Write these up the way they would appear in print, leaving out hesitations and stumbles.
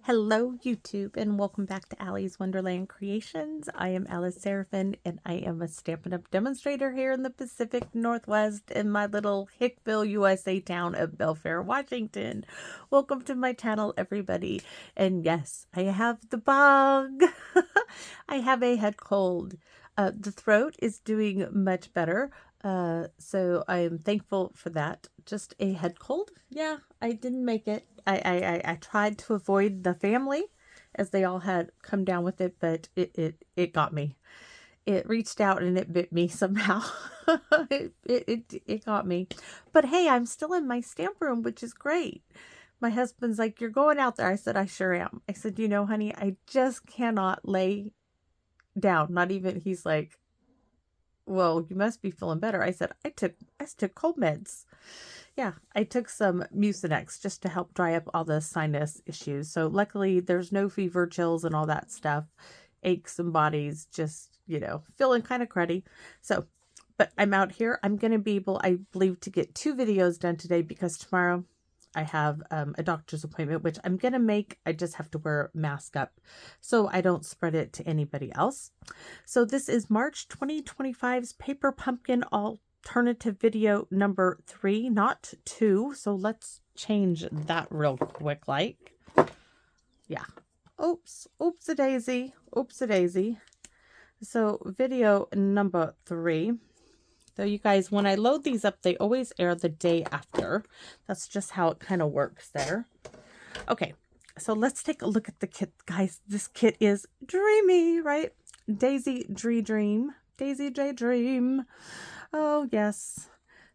Hello YouTube and welcome back to Allie's Wonderland Creations. I am Alice Seraphin and I am a Stampin' Up! Demonstrator here in the Pacific Northwest in my little Hickville, USA town of Belfair, Washington. Welcome to my channel, everybody. And yes, I have the bug. I have a head cold. The throat is doing much better. So I am thankful for that. Just a head cold. Yeah, I didn't make it. I tried to avoid the family as they all had come down with it, but it got me. It reached out and it bit me somehow. it got me. But hey, I'm still in my stamp room, which is great. My husband's like, "You're going out there." I said, "I sure am." I said, "You know, honey, I just cannot lay down." Not even, he's like, "Well, you must be feeling better." I said, I took cold meds. Yeah, I took some Mucinex just to help dry up all the sinus issues. So luckily there's no fever, chills, and all that stuff. Aches and bodies, just, feeling kind of cruddy. So, but I'm out here. I'm going to be able, I believe, to get 2 videos done today because tomorrow I have a doctor's appointment, which I'm going to make. I just have to wear a mask up so I don't spread it to anybody else. So this is March 2025's Paper Pumpkin alternative video number 3, not 2. So let's change that real quick. Yeah. Oops a daisy. So video number 3. So you guys, when I load these up, they always air the day after. That's just how it kind of works there. Okay, so let's take a look at the kit, guys. This kit is dreamy, right? Daydream. Oh, yes.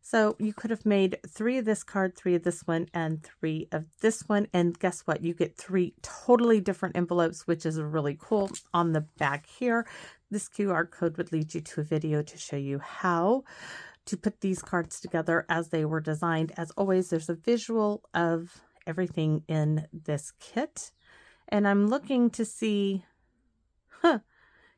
So you could have made 3 of this card, 3 of this one, and 3 of this one. And guess what? You get 3 totally different envelopes, which is really cool. On the back here, this QR code would lead you to a video to show you how to put these cards together as they were designed. As always, there's a visual of everything in this kit. And I'm looking to see,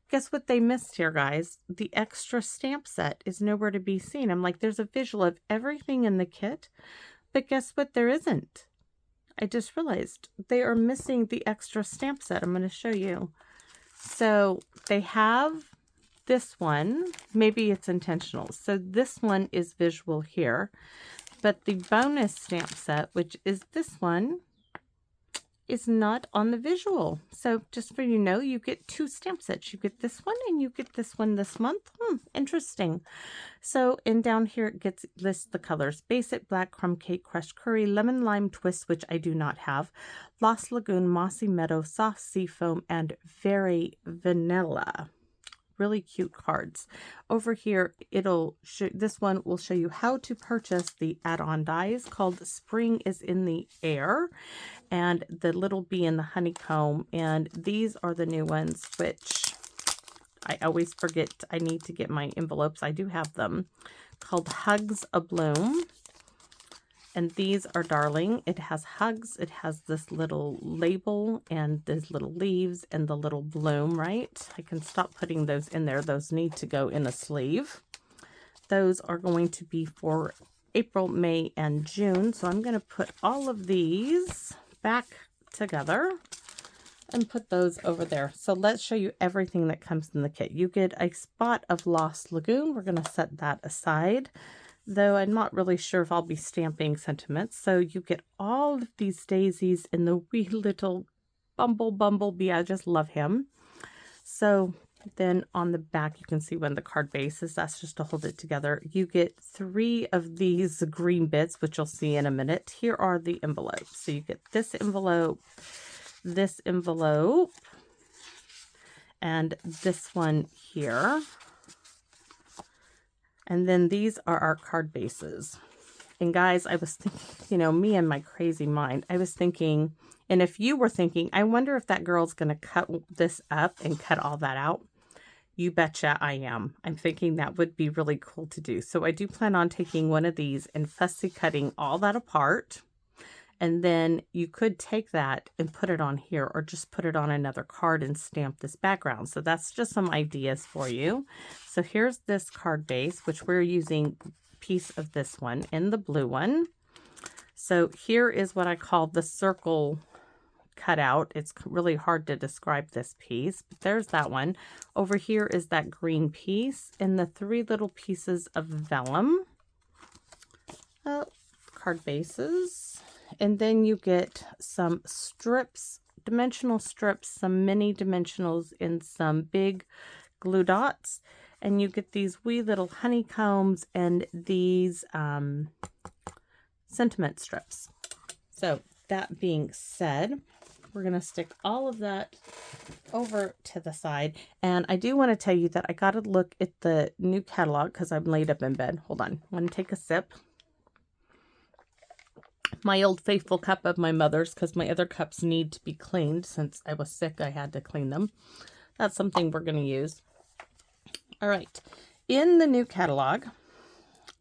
guess what they missed here, guys? The extra stamp set is nowhere to be seen. I'm like, there's a visual of everything in the kit, but guess what? There isn't. I just realized they are missing the extra stamp set. I'm going to show you. So they have this one. Maybe it's intentional. So this one is visual here, but the bonus stamp set, which is this one, is not on the visual. So just for you know, you get 2 stamp sets. You get this one and you get this one this month. Interesting. So and down here it lists the colors: basic, black, crumb cake, crushed curry, lemon lime twist, which I do not have, Lost Lagoon, mossy meadow, soft sea foam, and very vanilla. Really cute cards. Over here, this one will show you how to purchase the add-on dies called Spring is in the Air and the Little Bee in the Honeycomb. And these are the new ones, which I always forget. I need to get my envelopes. I do have them, called Hugs a Bloom. And these are darling. It has hugs. It has this little label and these little leaves and the little bloom, right? I can stop putting those in there. Those need to go in a sleeve. Those are going to be for April, May, and June. So I'm going to put all of these back together and put those over there. So let's show you everything that comes in the kit. You get a spot of Lost Lagoon. We're going to set that aside, though I'm not really sure if I'll be stamping sentiments. So you get all of these daisies and the wee little bumblebee. I just love him. So then on the back, you can see one of the card bases. That's just to hold it together. You get 3 of these green bits, which you'll see in a minute. Here are the envelopes. So you get this envelope, and this one here. And then these are our card bases. And guys, I was thinking, me and my crazy mind, I was thinking, and if you were thinking, I wonder if that girl's going to cut this up and cut all that out. You betcha I am. I'm thinking that would be really cool to do. So I do plan on taking one of these and fussy cutting all that apart. And then you could take that and put it on here or just put it on another card and stamp this background. So that's just some ideas for you. So here's this card base, which we're using a piece of this one and the blue one. So here is what I call the circle cut out. It's really hard to describe this piece, but there's that one. Over here is that green piece and the 3 little pieces of vellum. Card bases. And then you get some strips, dimensional strips, some mini dimensionals, and some big glue dots. And you get these wee little honeycombs and these sentiment strips. So that being said, we're going to stick all of that over to the side. And I do want to tell you that I got to look at the new catalog because I'm laid up in bed. Hold on. I want to take a sip. My old faithful cup of my mother's, because my other cups need to be cleaned. Since I was sick, I had to clean them. That's something we're going to use. All right. In the new catalog,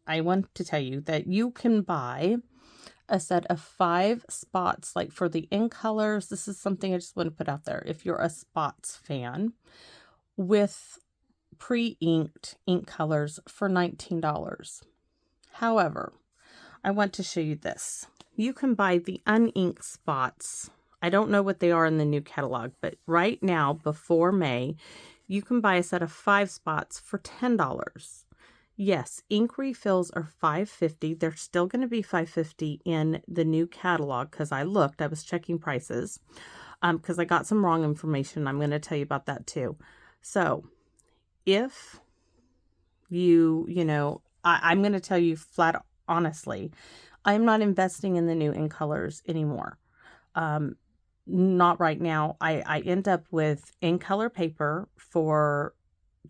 I want to tell you that you can buy a set of 5 spots, like for the in colors. This is something I just want to put out there. If you're a spots fan, with pre-inked ink colors for $19. However, I want to show you this. You can buy the uninked spots. I don't know what they are in the new catalog, but right now, before May, you can buy a set of 5 spots for $10. Yes, ink refills are $5.50. They're still going to be $5.50 in the new catalog because I looked. I was checking prices because I got some wrong information. I'm going to tell you about that too. So if I'm going to tell you flat honestly, I'm not investing in the new in colors anymore. Not right now. I end up with in color paper for,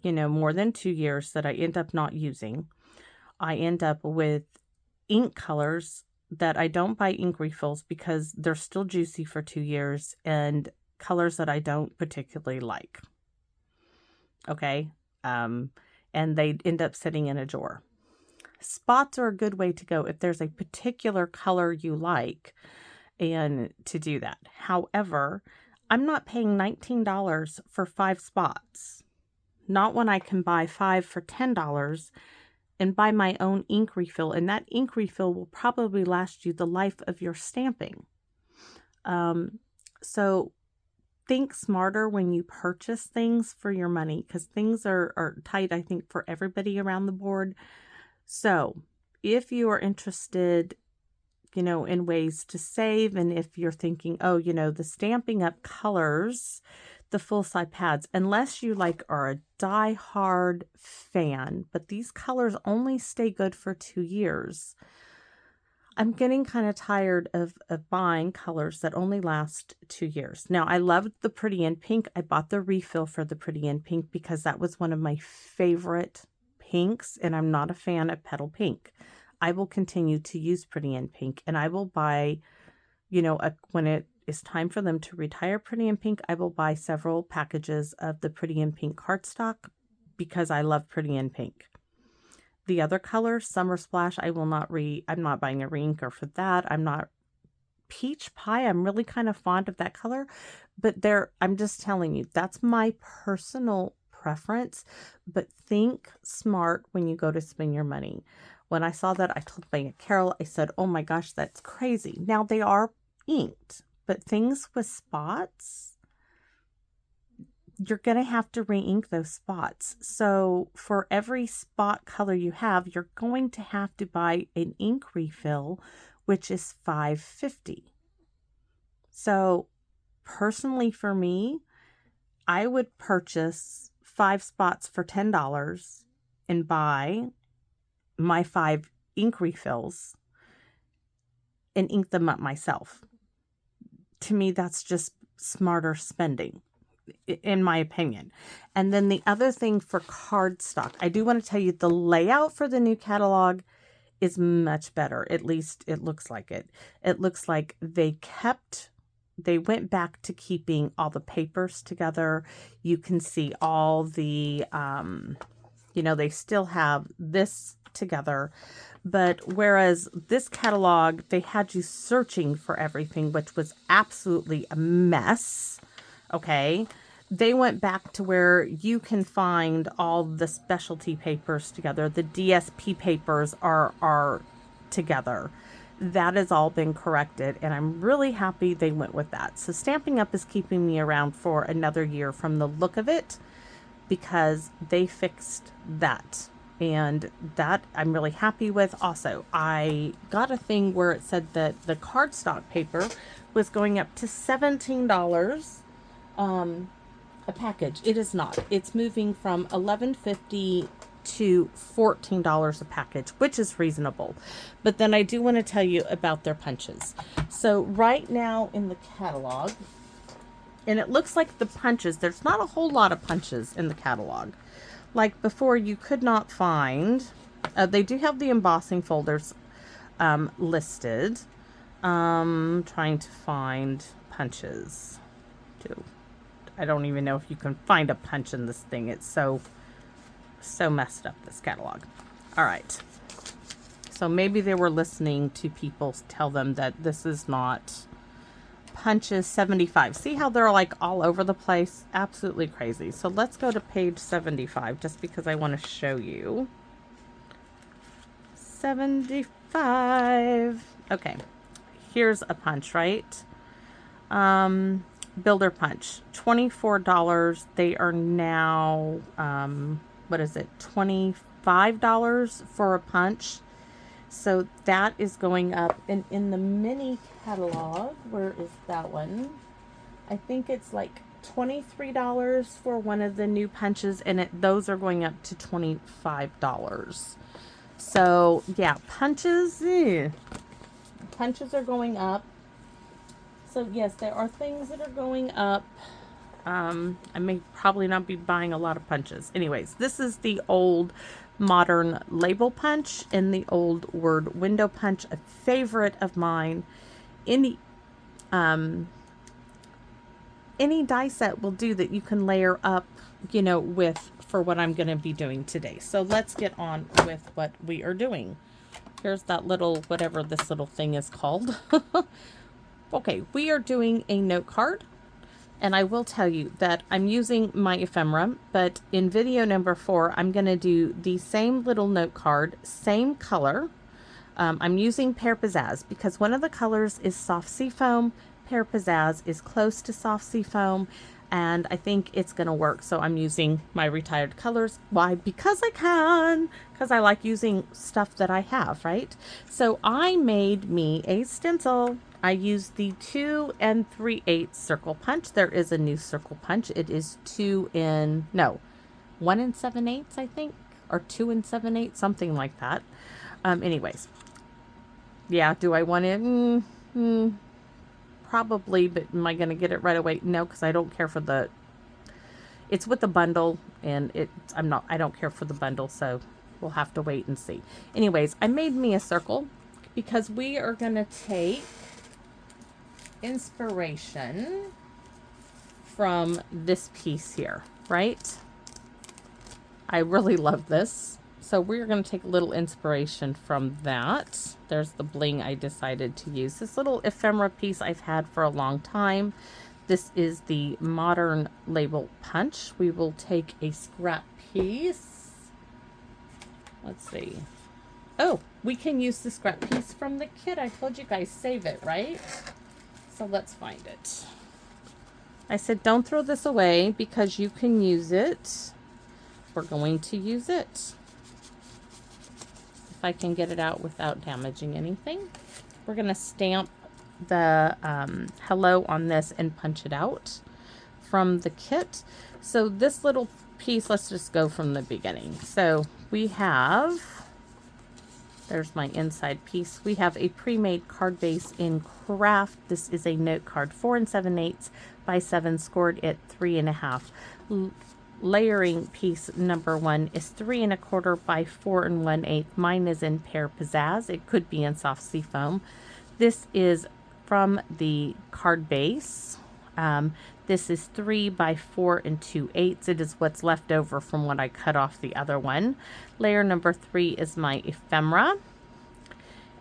more than 2 years that I end up not using. I end up with ink colors that I don't buy ink refills because they're still juicy for 2 years, and colors that I don't particularly like. Okay. And they end up sitting in a drawer. Spots are a good way to go if there's a particular color you like and to do that. However, I'm not paying $19 for 5 spots. Not when I can buy 5 for $10 and buy my own ink refill. And that ink refill will probably last you the life of your stamping. So think smarter when you purchase things for your money, because things are tight, I think, for everybody around the board. So if you are interested, in ways to save, and if you're thinking, the Stampin'Up colors, the full-size pads, unless you are a die-hard fan, but these colors only stay good for 2 years. I'm getting kind of tired of buying colors that only last 2 years. Now, I loved the Pretty in Pink. I bought the refill for the Pretty in Pink because that was one of my favorite pinks, and I'm not a fan of petal pink. I will continue to use Pretty in Pink, and I will buy, when it is time for them to retire Pretty in Pink, I will buy several packages of the Pretty in Pink cardstock because I love Pretty in Pink. The other color, Summer Splash, I'm not buying a reinker for that. I'm not Peach Pie. I'm really kind of fond of that color, but I'm just telling you, that's my personal preference. But think smart when you go to spend your money. When I saw that, I told my Aunt Carol, I said, oh my gosh, that's crazy. Now they are inked, but things with spots, you're going to have to re-ink those spots. So for every spot color you have, you're going to have to buy an ink refill, which is $5.50. So personally for me, I would purchase 5 spots for $10 and buy my 5 ink refills and ink them up myself. To me, that's just smarter spending, in my opinion. And then the other thing for cardstock, I do want to tell you the layout for the new catalog is much better. At least it looks like it. It looks like they went back to keeping all the papers together. You can see all the, they still have this together. But whereas this catalog, they had you searching for everything, which was absolutely a mess. Okay. They went back to where you can find all the specialty papers together. The DSP papers are together. that has all been corrected, and I'm really happy they went with that. So Stampin' Up! Is keeping me around for another year from the look of it, because they fixed that, and that I'm really happy with. Also, I got a thing where it said that the cardstock paper was going up to $17 a package. It is not. It's moving from $11.50 to $14 a package, which is reasonable. But then I do want to tell you about their punches. So right now in the catalog, and it looks like the punches, there's not a whole lot of punches in the catalog. Like before, you could not find, they do have the embossing folders listed. Trying to find punches too. I don't even know if you can find a punch in this thing. It's so messed up, this catalog. All right. So maybe they were listening to people tell them that this is not punches 75. See how they're like all over the place? Absolutely crazy. So let's go to page 75 just because I want to show you. 75. Okay. Here's a punch, right? Builder punch, $24. They are now, what is it? $25 for a punch. So that is going up. And in the mini catalog, where is that one? I think it's like $23 for one of the new punches, and those are going up to $25. So yeah, punches are going up. So yes, there are things that are going up. I may probably not be buying a lot of punches. Anyways, this is the old modern label punch and the old word window punch, a favorite of mine. Any die set will do that you can layer up, you know, with for what I'm going to be doing today. So let's get on with what we are doing. Here's that little, whatever this little thing is called. Okay, we are doing a note card, and I will tell you that I'm using my ephemera, but in video number 4, I'm going to do the same little note card, same color. I'm using Pear Pizzazz because one of the colors is soft sea foam. Pear Pizzazz is close to soft sea foam, and I think it's going to work. So I'm using my retired colors. Why? Because I can. Because I like using stuff that I have, right? So I made me a stencil. I used the 2 3/8 circle punch. There is a new circle punch. It is 1 7/8, I think, or 2 7/8, something like that. Anyways, yeah. Do I want it? Probably, but am I going to get it right away? No, because I don't care for the. It's with the bundle, and I don't care for the bundle, so we'll have to wait and see. Anyways, I made me a circle because we are going to take inspiration from this piece here, right? I really love this. So we're going to take a little inspiration from that. There's the bling I decided to use. This little ephemera piece I've had for a long time. This is the modern label punch. We will take a scrap piece. Let's see. Oh, we can use the scrap piece from the kit. I told you guys save it, right? So let's find it. I said don't throw this away because you can use it. We're going to use it. If I can get it out without damaging anything. We're going to stamp the hello on this and punch it out from the kit. So this little piece, let's just go from the beginning. So we have, there's my inside piece. We have a pre-made card base in craft. This is a note card, 4 7/8 by 7, scored at 3 1/2. Layering piece number 1 is 3 1/4 by 4 1/8. Mine is in Pear Pizzazz. It could be in soft sea foam. This is from the card base. This is 3 by 4 2/8. It is what's left over from when I cut off the other one. Layer number 3 is my ephemera.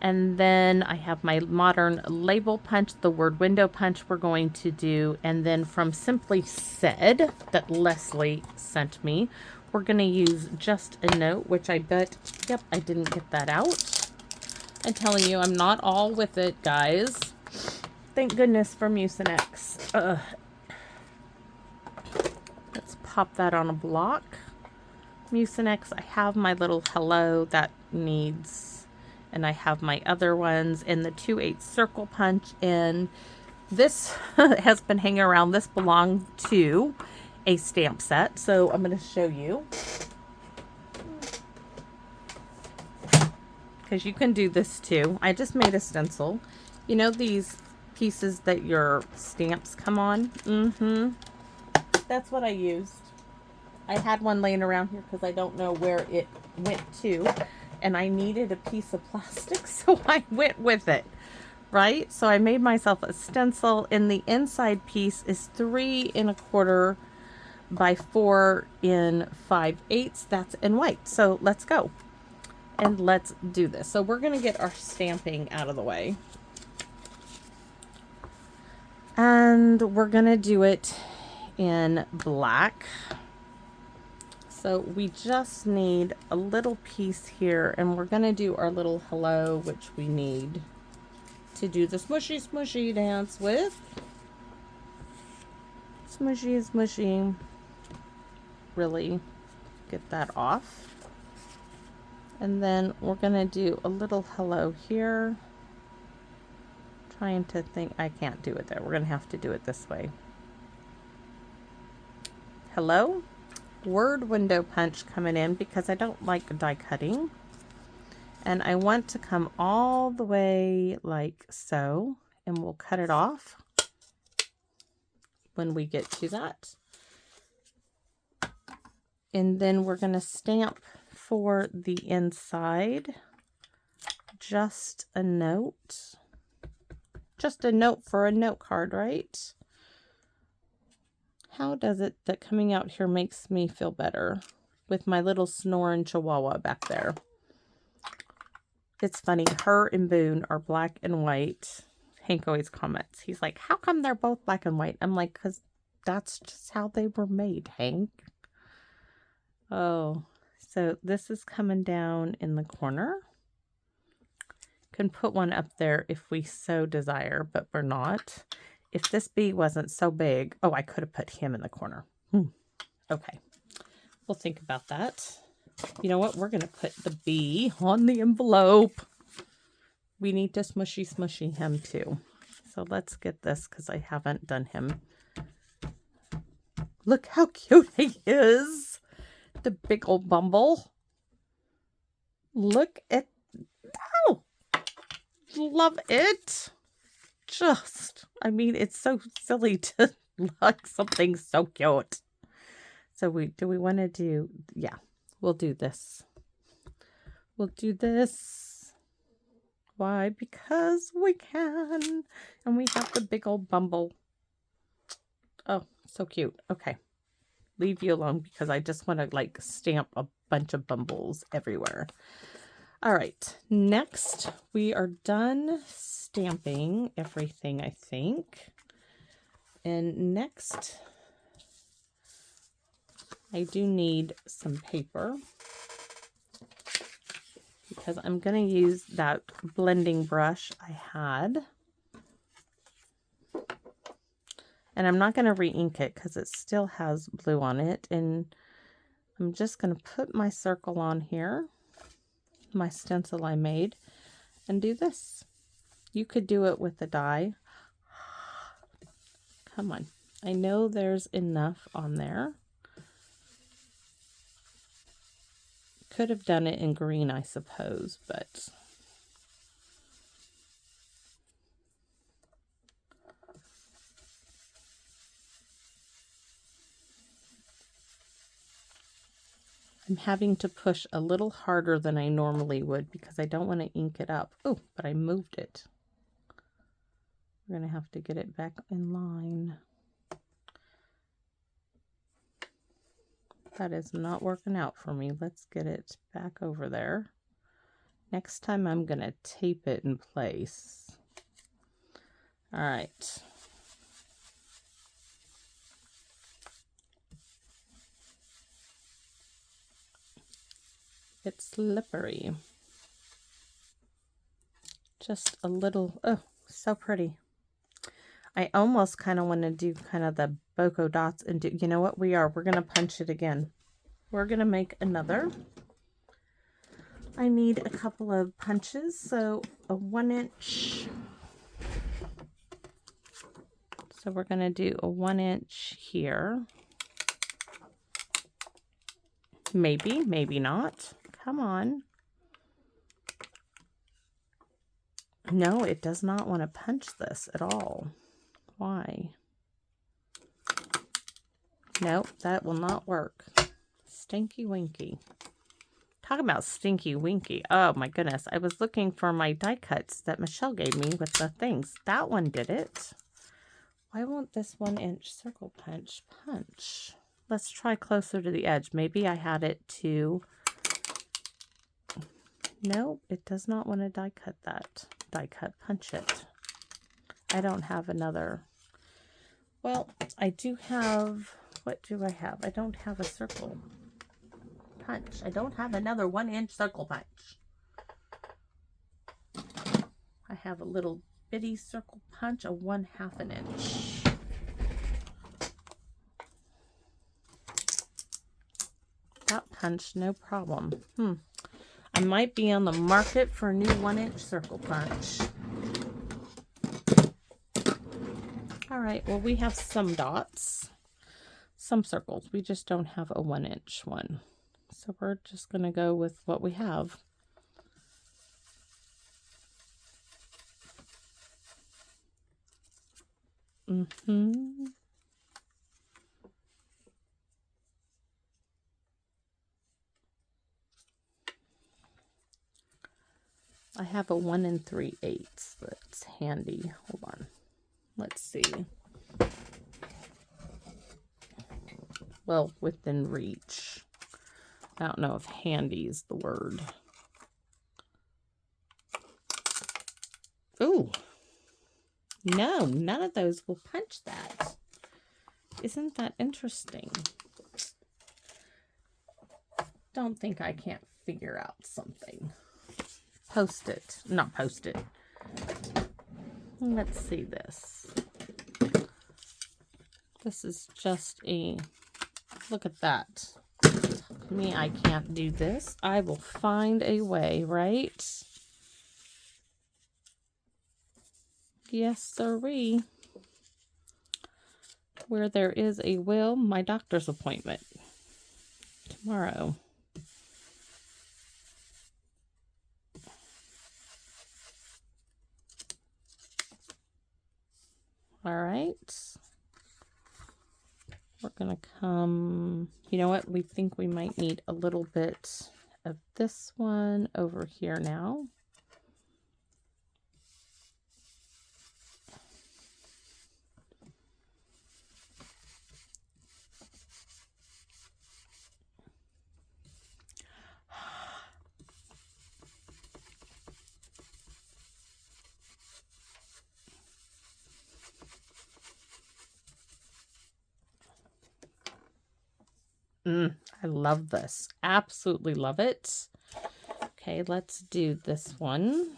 And then I have my modern label punch, the word window punch we're going to do. And then from Simply Said, that Leslie sent me, we're going to use Just a Note, which I bet, yep, I didn't get that out. I'm telling you, I'm not all with it, guys. Thank goodness for Mucinex. Let's pop that on a block. Mucinex, I have my little hello that needs, and I have my other ones in the 2/8 circle punch, and this has been hanging around. This belonged to a stamp set, so I'm going to show you. Because you can do this too. I just made a stencil. You know these pieces that your stamps come on? That's what I used. I had one laying around here because I don't know where it went to. And I needed a piece of plastic, so I went with it. Right? So I made myself a stencil, and the inside piece is 3 1/4 by 4 5/8. That's in white. So let's go. And let's do this. So we're going to get our stamping out of the way. And we're going to do it in black. So we just need a little piece here, and we're going to do our little hello, which we need to do the smushy smushy dance with. Smushy smushy. Really get that off. And then we're going to do a little hello here. Trying to think, I can't do it there. We're going to have to do it this way. Hello. Word window punch coming in because I don't like die cutting. And I want to come all the way like so. And we'll cut it off when we get to that. And then we're going to stamp for the inside. Just a note. Just a note for a note card, right? How does it that coming out here makes me feel better with my little snoring chihuahua back there? It's funny. Her and Boone are black and white. Hank always comments. He's like, how come they're both black and white? I'm like, because that's just how they were made, Hank. Oh, so this is coming down in the corner. Can put one up there if we so desire, but we're not. If this bee wasn't so big, oh, I could have put him in the corner. Okay, we'll think about that. You know what? We're going to put the bee on the envelope. We need to smushy smushy him too. So let's get this because I haven't done him. Look how cute he is. The big old bumble. Look at, oh, love it. Just, I mean, it's so silly to like something so cute. So do we want to do, yeah, we'll do this. We'll do this. Why? Because we can. And we have the big old bumble. Oh, so cute. Okay. Leave you alone because I just want to like stamp a bunch of bumbles everywhere. All right. Next, we are done stamping everything, I think. And next, I do need some paper because I'm going to use that blending brush I had. And I'm not going to re-ink it because it still has blue on it. And I'm just going to put my circle on here, my stencil I made, and do this. You could do it with a die. Come on. I know there's enough on there. Could have done it in green, I suppose, but I'm having to push a little harder than I normally would because I don't want to ink it up. Oh, but I moved it. We're going to have to get it back in line. That is not working out for me. Let's get it back over there. Next time I'm going to tape it in place. All right. It's slippery. Just a little, oh, so pretty. I almost kind of want to do kind of the bokeh dots and do, you know what we're going to punch it again. We're going to make another. I need a couple of punches, so a 1-inch. So we're going to do a 1-inch here. Maybe, maybe not. Come on. No, it does not want to punch this at all. Why? Nope, that will not work. Stinky winky. Talk about stinky winky. Oh my goodness. I was looking for my die cuts that Michelle gave me with the things. That one did it. Why won't this 1-inch circle punch? Let's try closer to the edge. Maybe I had it to... Nope, it does not want to die cut that. Die cut punch it. I don't have another. Well, I do have... What do I have? I don't have a circle punch. I don't have another 1-inch circle punch. I have a little bitty circle punch, a 1/2 an inch. That punch, no problem. I might be on the market for a new 1-inch circle punch. All right, well, we have some dots, some circles. We just don't have a 1-inch one. So we're just going to go with what we have. I have a 1 3/8 that's handy. Hold on. Let's see. Well, within reach. I don't know if handy is the word. Ooh. No, none of those will punch that. Isn't that interesting? Don't think I can't figure out something. Post-it. Not post-it. Let's see this. This is just a... Look at that. Me, I can't do this. I will find a way, right? Yes, sirree. Where there is a will, my doctor's appointment tomorrow. All right. We're going to come, you know what? We think we might need a little bit of this one over here now. I love this. Absolutely love it. Okay, let's do this one.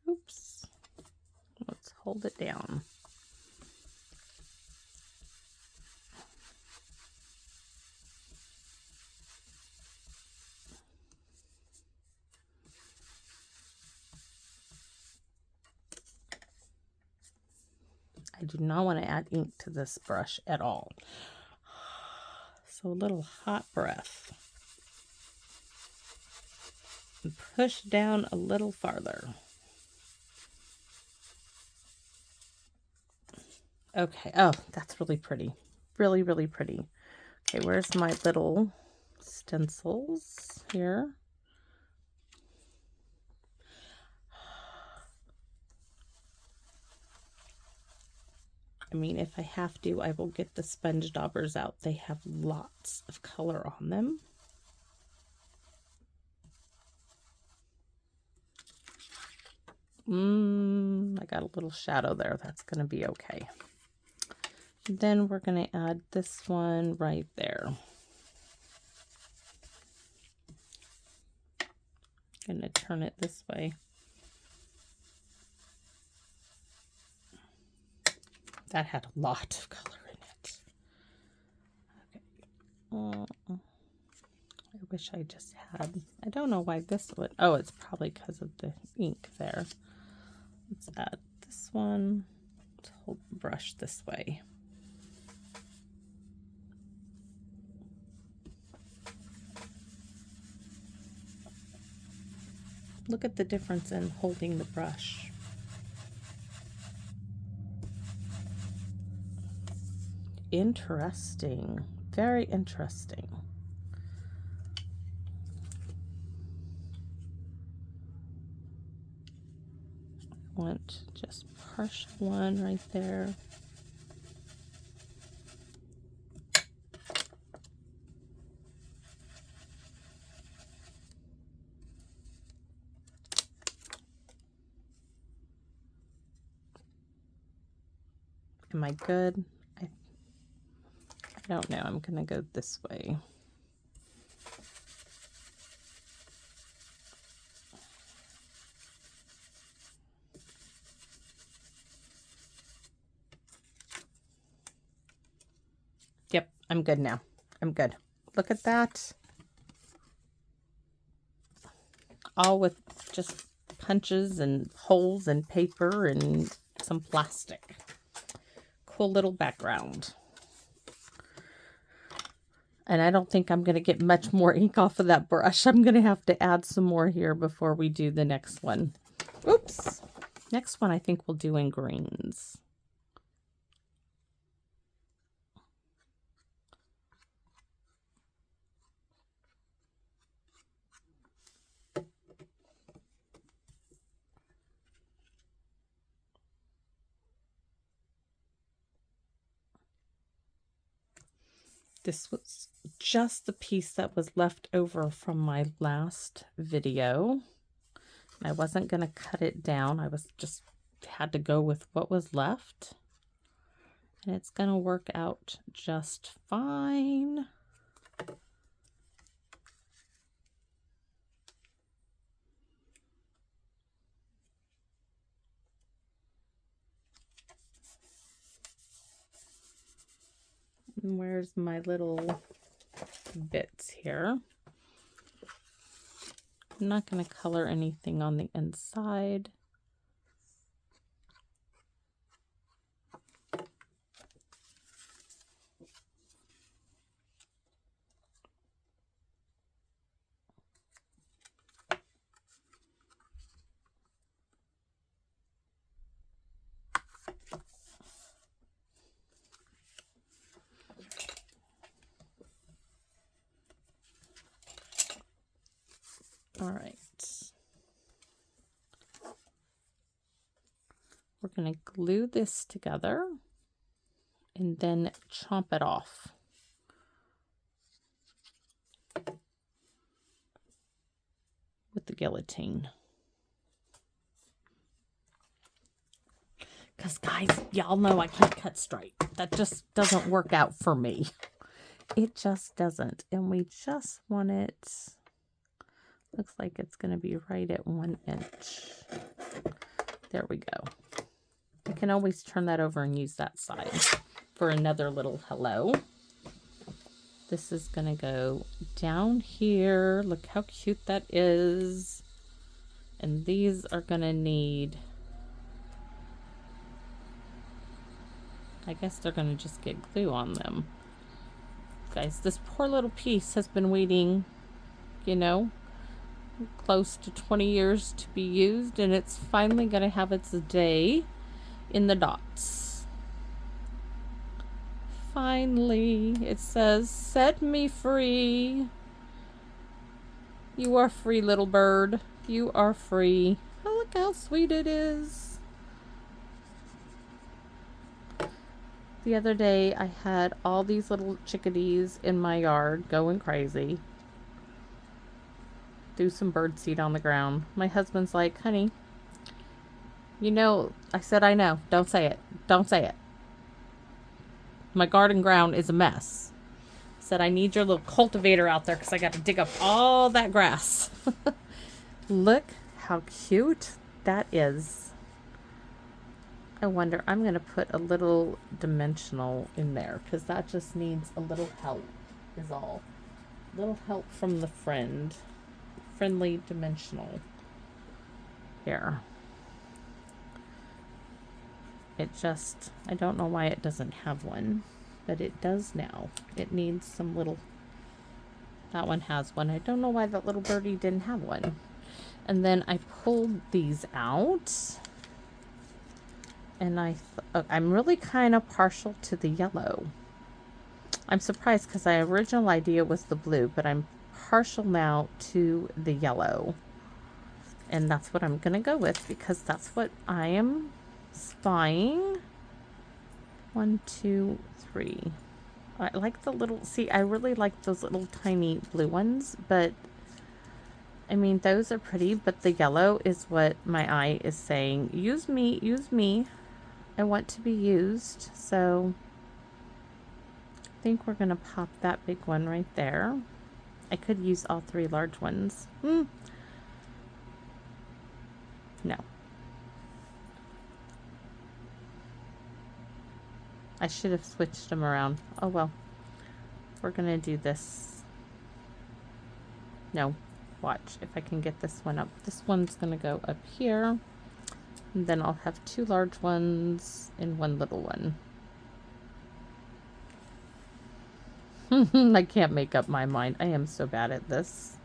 Oops. Let's hold it down. I do not want to add ink to this brush at all. So a little hot breath. And push down a little farther. Okay. Oh, that's really pretty. Really, really pretty. Okay, where's my little stencils here? I mean, if I have to, I will get the sponge daubers out. They have lots of color on them. I got a little shadow there. That's going to be okay. Then we're going to add this one right there. I'm going to turn it this way. That had a lot of color in it. Okay. I wish I just had, I don't know why this one, oh, it's probably because of the ink there. Let's add this one. Let's hold the brush this way. Look at the difference in holding the brush. Interesting. Very interesting. Want just partial one right there. Am I good? I don't know. I'm gonna go this way. Yep, I'm good now. I'm good. Look at that. All with just punches and holes and paper and some plastic. Cool little background. And I don't think I'm going to get much more ink off of that brush. I'm going to have to add some more here before we do the next one. Oops. Next one I think we'll do in greens. This was just the piece that was left over from my last video. I wasn't going to cut it down. I was just had to go with what was left. And it's going to work out just fine. And where's my little bits here? I'm not going to color anything on the inside. All right. We're going to glue this together and then chomp it off. With the guillotine. Because guys, y'all know I can't cut straight. That just doesn't work out for me. It just doesn't. And we just want it, looks like it's going to be right at 1 inch. There we go. I can always turn that over and use that side for another little hello. This is going to go down here. Look how cute that is. And these are going to need, I guess they're going to just get glue on them. Guys, this poor little piece has been waiting, you know, close to 20 years to be used, and it's finally going to have its day in the dots. Finally, it says, "Set me free. You are free, little bird. You are free." Oh, look how sweet it is. The other day, I had all these little chickadees in my yard going crazy. Threw some birdseed on the ground. My husband's like, "Honey, you know," I said, "I know. Don't say it. Don't say it." My garden ground is a mess. Said I need your little cultivator out there because I got to dig up all that grass. Look how cute that is. I wonder, I'm going to put a little dimensional in there because that just needs a little help is all. A little help from the friendly dimensional. Here. It just, I don't know why it doesn't have one, but it does now. It needs some little, that one has one. I don't know why that little birdie didn't have one. And then I pulled these out. And I'm really kind of partial to the yellow. I'm surprised because my original idea was the blue, but I'm partial now to the yellow. And that's what I'm going to go with because that's what I am spying. 1, 2, 3. I like the little, see, I really like those little tiny blue ones, but I mean, those are pretty, but the yellow is what my eye is saying. Use me, use me. I want to be used, so I think we're going to pop that big one right there. I could use all 3 large ones. No. I should have switched them around. Oh well. We're going to do this. No. Watch if I can get this one up. This one's going to go up here. And then I'll have 2 large ones and 1 little one. I can't make up my mind. I am so bad at this.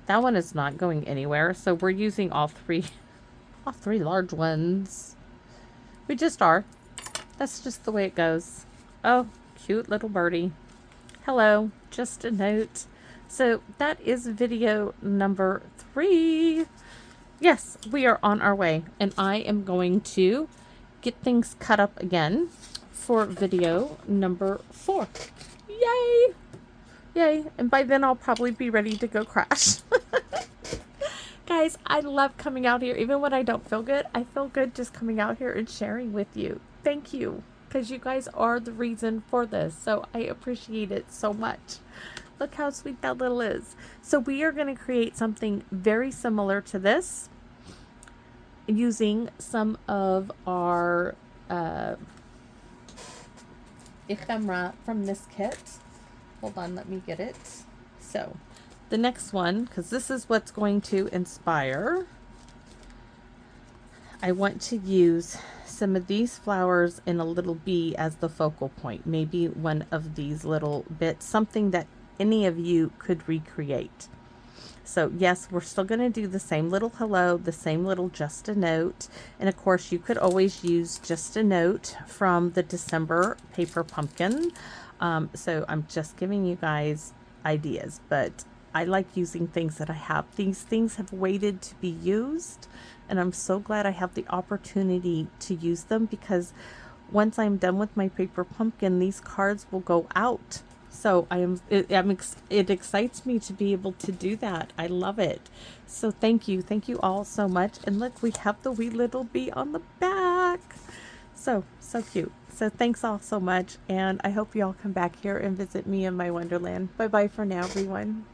That one is not going anywhere. So we're using all 3 large ones. We just are. That's just the way it goes. Oh, cute little birdie. Hello, just a note. So that is video number 3. Yes, we are on our way, and I am going to get things cut up again for video number 4. Yay! Yay! And by then I'll probably be ready to go crash. Guys, I love coming out here. Even when I don't feel good, I feel good just coming out here and sharing with you. Thank you, because you guys are the reason for this, so I appreciate it so much. Look how sweet that little is. So we are going to create something very similar to this using some of our ephemera from this kit. Hold on, let me get it. So the next one, because this is what's going to inspire, I want to use some of these flowers in a little bee as the focal point. Maybe one of these little bits, something that any of you could recreate. So yes, we're still going to do the same little hello, the same little just a note. And of course you could always use just a note from the December paper pumpkin. So I'm just giving you guys ideas, but I like using things that I have. These things have waited to be used, and I'm so glad I have the opportunity to use them, because once I'm done with my paper pumpkin, these cards will go out. So it excites me to be able to do that. I love it. So thank you all so much. And look, we have the wee little bee on the back. So cute. So thanks all so much, and I hope you all come back here and visit me in my wonderland. Bye bye for now, everyone.